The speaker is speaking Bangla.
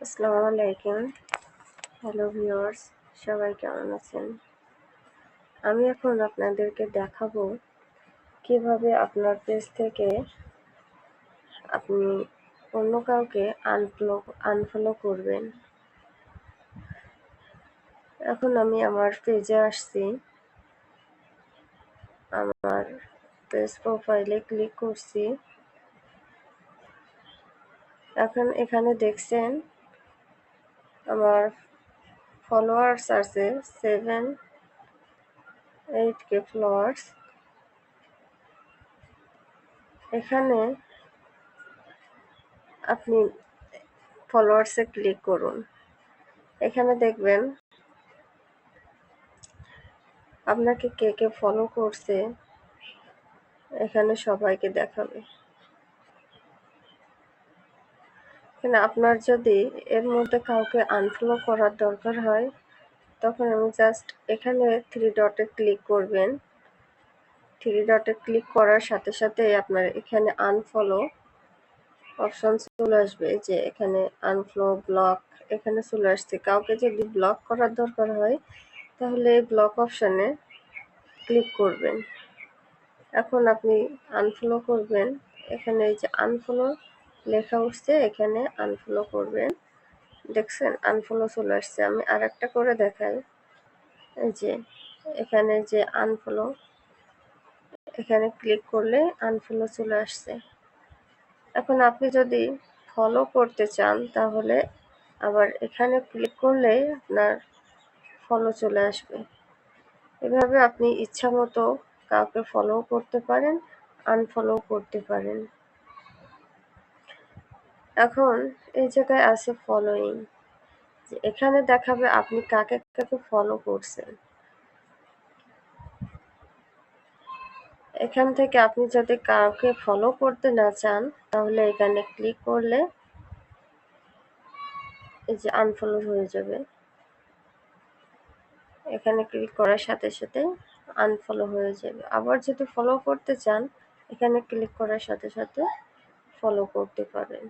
আসসালামু আলাইকুম। হ্যালো ভিউয়ার্স, সবাই কেমন আছেন? আমি এখন আপনাদেরকে দেখাবো কিভাবে আপনার পেজ থেকে আপনি অন্য কাউকে আনফলো করবেন। এখন আমি আমার পেজে আসছি। আমার পেজ প্রোফাইলে ক্লিক করছি। এখন এখানে দেখছেন আমার ফলোয়ার্স আছে 7-8K ফলোয়ার্স। এখানে আপনি ফলোয়ার্সে ক্লিক করুন। এখানে দেখবেন আপনাকে কে কে ফলো করছে, এখানে সবাইকে দেখাবে। এখানে আপনার যদি এর মধ্যে কাউকে আনফলো করার দরকার হয়, তখন আমি জাস্ট এখানে থ্রি ডটে ক্লিক করবেন। থ্রি ডটে ক্লিক করার সাথে সাথে আপনার এখানে আনফলো অপশন চলে আসবে, যে এখানে আনফলো ব্লক এখানে চলে আসছে। কাউকে যদি ব্লক করার দরকার হয় তাহলে এই ব্লক অপশনে ক্লিক করবেন। এখন আপনি আনফলো করবেন। এখানে এই যে আনফলো লেখা উঠছে, এখানে আনফলো করবেন। দেখছেন আনফলো চলে আসছে। আমি আরেকটা করে দেখাই। এই যে এখানে যে আনফলো, এখানে ক্লিক করলে আনফলো চলে আসছে। এখন আপনি যদি ফলো করতে চান তাহলে আবার এখানে ক্লিক করলে আপনার ফলো চলে আসবে। এভাবে আপনি ইচ্ছা মতো কাউকে ফলো করতে পারেন, আনফলো করতে পারেন। এখন এই জায়গায় আছে ফলোইং, যে এখানে দেখাবে আপনি কাকে কাকে ফলো করছেন। এখান থেকে আপনি যদি কাউকে ফলো করতে না চান তাহলে এখানে ক্লিক করলে এই যে আনফলো হয়ে যাবে। এখানে ক্লিক করার সাথে সাথে আনফলো হয়ে যাবে। আবার যদি ফলো করতে চান এখানে ক্লিক করার সাথে সাথে ফলো করতে পারেন।